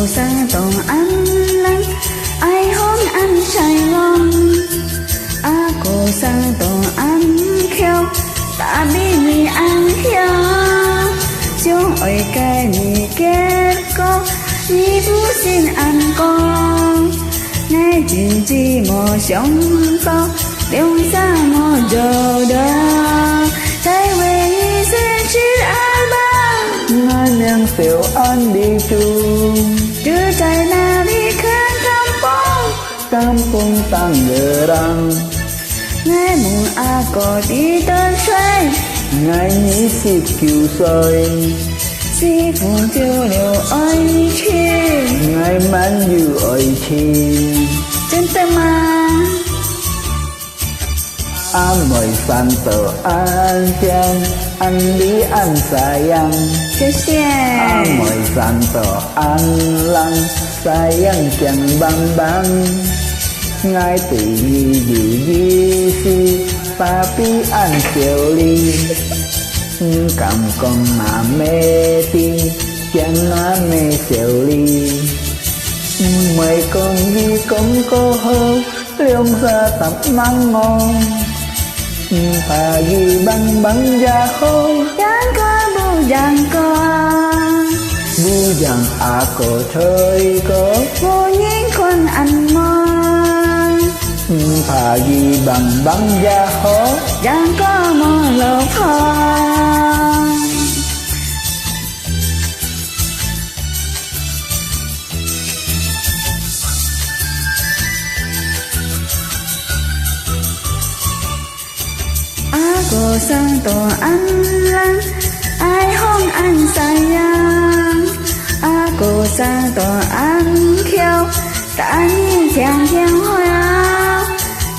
sang tổ ăn lăng ai hôn ăn say ngon cô sang tổ ăn khéo ta bi mi ăn khéo chúng ơi cái mi kết có mi vũ xin ăn con nay chuyện chi mò sống to đeo ra mò giờ đó trái về sẽ chết ai bằng ngài miệng tiểu ăn đi chung đưa trái na đi khăn kampung Tangerang ngày mùng có đi tân xoay ngày nhí xịp kiều xoay si phụ tiêu liệu ơi chi ngày mãn như ơi chi chân tâm mà mời san tờ an chang ăn lý ăn sayang mời san tờ an lăng sayang chẳng băng băng ngài tự nhi điều di si papi ăn chiều ly cầm con mà mê ti chẳng má mê chiều ly mời con đi công cô hơ liông ra tập nắng ngon Phà ghi băng băng ra hô Giang có Bu rằng cổ thời có vô nhiên con ăn mòn Phà ghi băng băng ra hô Giang có mò lộc hòn cô sang tổ ăn lăng ai hôn ăn sayang cô sang tổ ăn khéo ta nhìn chàng chàng hoa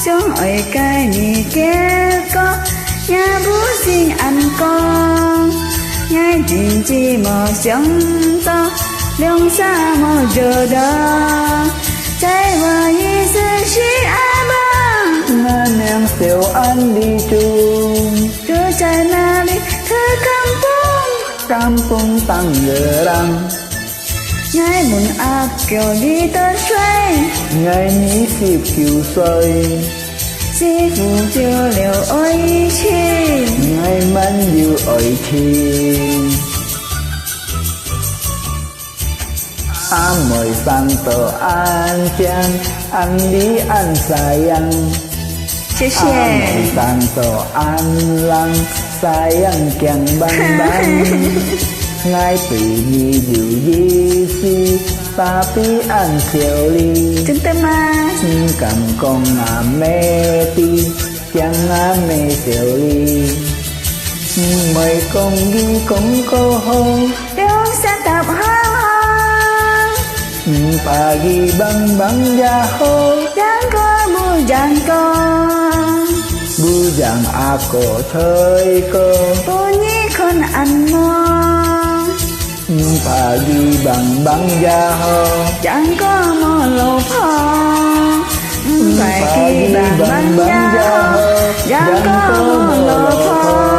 chúng ơi cái mi kết có nhà bố xin ăn con nhai chuyện chi mò sống to lông xa mò giờ đó trái vào như sự chỉ ai bằng ngà nàng tiểu ăn đi chung đưa trái na đi thơ kampung Tangerang ngày mùng kiểu đi tân xoay ngày ní xịp kiều xoay si phụ tiêu liệu ôi chi ngày mắn như ôi chi mời sang tờ an chang ăn đi ăn sayang mời sang tờ an lăng sayang chẳng băng băng ngài tự nhi điều di si tapi ăn chiều ly chúng ta mà cầm con mà mê ti chẳng mê chiều ly mời con đi cũng cô hô đeo xa tập hoa Phà ghi băng băng ra hô Giang có bu giang có Bu rằng cổ thời có vô nhiên con ăn mòn Phà ghi băng băng ra hô Giang có mò lộc hòn phải ghi băng băng ra hô Giang có mò lộc hòn